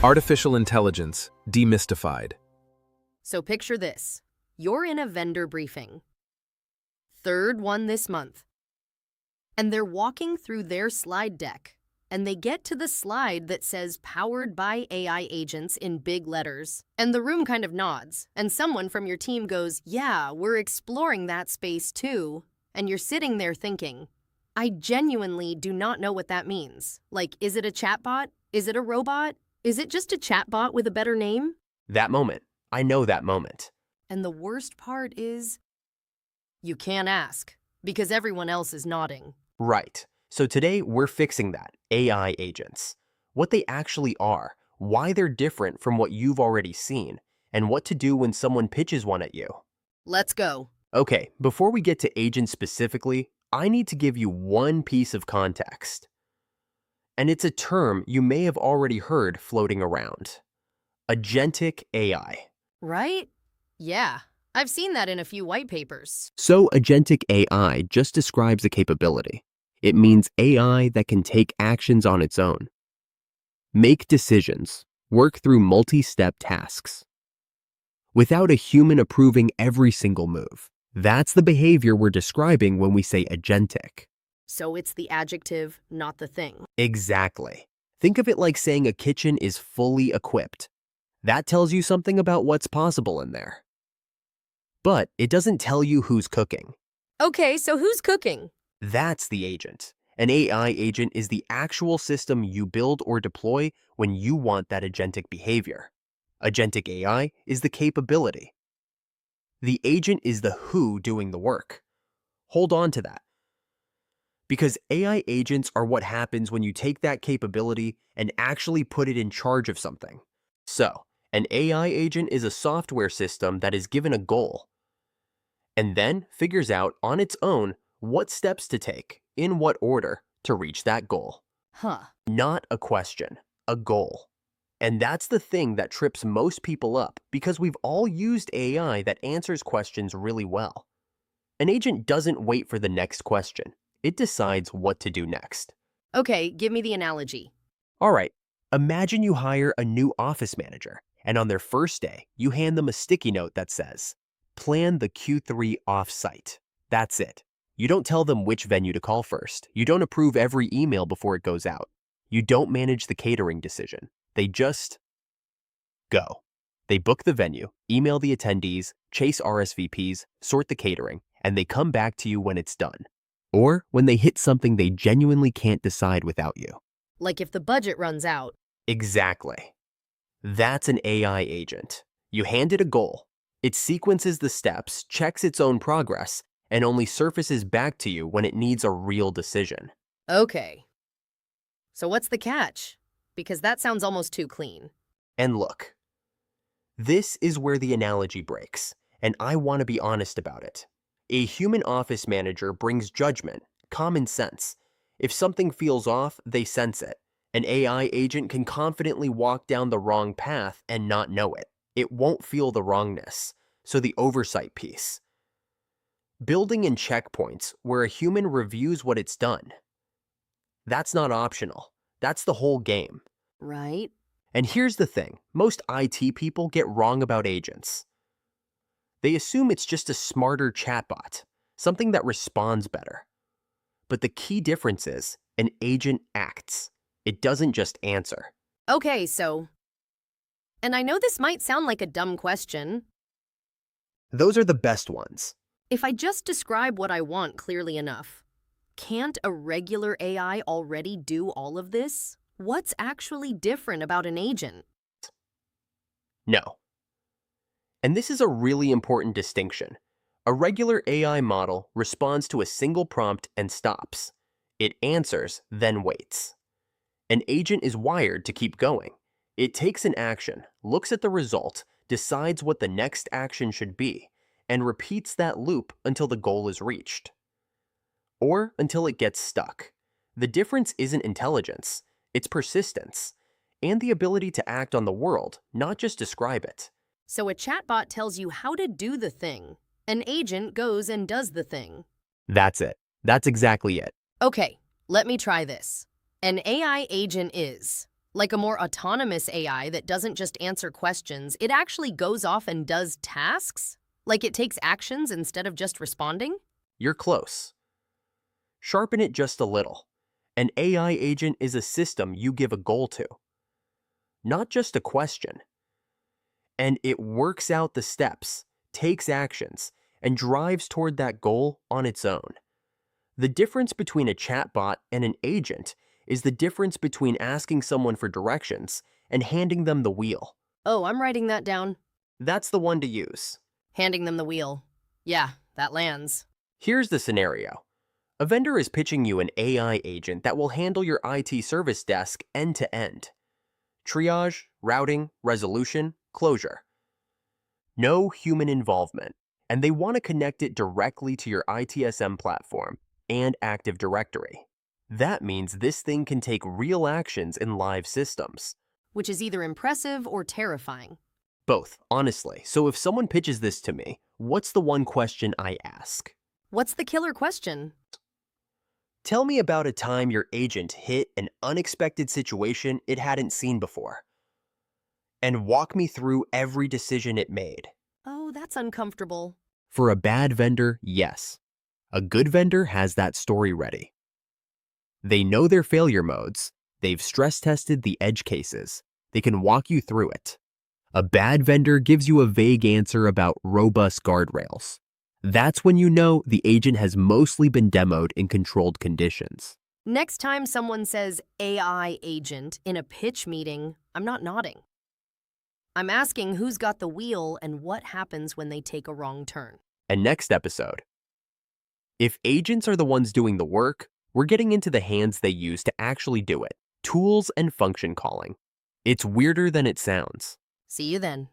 Artificial intelligence demystified. So picture this. You're in a vendor briefing. Third one this month. And they're walking through their slide deck, and they get to the slide that says powered by AI agents in big letters. And the room kind of nods, and someone from your team goes, "Yeah, we're exploring that space too." And you're sitting there thinking, I genuinely do not know what that means. Like, is it a chatbot? Is it a robot? Is it just a chatbot with a better name? That moment. I know that moment. And the worst part is, you can't ask, because everyone else is nodding. Right. So today we're fixing that. AI agents. What they actually are, why they're different from what you've already seen, and what to do when someone pitches one at you. Let's go. Okay, before we get to agents specifically, I need to give you one piece of context. And it's a term you may have already heard floating around. Agentic AI. Right? Yeah, I've seen that in a few white papers. So agentic AI just describes a capability. It means AI that can take actions on its own, make decisions, work through multi-step tasks, without a human approving every single move. That's the behavior we're describing when we say agentic. So it's the adjective, not the thing. Exactly. Think of it like saying a kitchen is fully equipped. That tells you something about what's possible in there. But it doesn't tell you who's cooking. Okay, so who's cooking? That's the agent. An AI agent is the actual system you build or deploy when you want that agentic behavior. Agentic AI is the capability. The agent is the who doing the work. Hold on to that. Because AI agents are what happens when you take that capability and actually put it in charge of something. So, an AI agent is a software system that is given a goal and then figures out on its own what steps to take, in what order, to reach that goal. Not a question, a goal. And that's the thing that trips most people up because we've all used AI that answers questions really well. An agent doesn't wait for the next question. It decides what to do next. Okay, give me the analogy. All right, imagine you hire a new office manager, and on their first day, you hand them a sticky note that says, "Plan the Q3 off-site." That's it. You don't tell them which venue to call first. You don't approve every email before it goes out. You don't manage the catering decision. They just go. They book the venue, email the attendees, chase RSVPs, sort the catering, and they come back to you when it's done. Or when they hit something they genuinely can't decide without you. Like if the budget runs out. Exactly. That's an AI agent. You hand it a goal. It sequences the steps, checks its own progress, and only surfaces back to you when it needs a real decision. Okay. So what's the catch? Because that sounds almost too clean. And look, this is where the analogy breaks, and I want to be honest about it. A human office manager brings judgment, common sense. If something feels off, they sense it. An AI agent can confidently walk down the wrong path and not know it. It won't feel the wrongness. So the oversight piece. Building in checkpoints where a human reviews what it's done. That's not optional. That's the whole game. Right? And here's the thing. Most IT people get wrong about agents. They assume it's just a smarter chatbot, something that responds better. But the key difference is an agent acts. It doesn't just answer. Okay, and I know this might sound like a dumb question. Those are the best ones. If I just describe what I want clearly enough, can't a regular AI already do all of this? What's actually different about an agent? No. And this is a really important distinction. A regular AI model responds to a single prompt and stops. It answers, then waits. An agent is wired to keep going. It takes an action, looks at the result, decides what the next action should be, and repeats that loop until the goal is reached. Or until it gets stuck. The difference isn't intelligence, it's persistence, and the ability to act on the world, not just describe it. So a chatbot tells you how to do the thing. An agent goes and does the thing. That's it. That's exactly it. Okay, let me try this. An AI agent is Like a more autonomous AI that doesn't just answer questions, it actually goes off and does tasks? Like it takes actions instead of just responding? You're close. Sharpen it just a little. An AI agent is a system you give a goal to, not just a question. And it works out the steps, takes actions, and drives toward that goal on its own. The difference between a chatbot and an agent is the difference between asking someone for directions and handing them the wheel. Oh, I'm writing that down. That's the one to use. Handing them the wheel. Yeah, that lands. Here's the scenario. A vendor is pitching you an AI agent that will handle your IT service desk end to end. Triage, routing, resolution, closure. No human involvement, and they want to connect it directly to your ITSM platform and Active Directory. That means this thing can take real actions in live systems. Which is either impressive or terrifying. Both, honestly. So if someone pitches this to me, what's the one question I ask? What's the killer question? Tell me about a time your agent hit an unexpected situation it hadn't seen before. And walk me through every decision it made. Oh, that's uncomfortable. For a bad vendor, yes. A good vendor has that story ready. They know their failure modes. They've stress tested the edge cases. They can walk you through it. A bad vendor gives you a vague answer about robust guardrails. That's when you know the agent has mostly been demoed in controlled conditions. Next time someone says AI agent in a pitch meeting, I'm not nodding. I'm asking who's got the wheel and what happens when they take a wrong turn. And next episode, if agents are the ones doing the work, we're getting into the hands they use to actually do it. Tools and function calling. It's weirder than it sounds. See you then.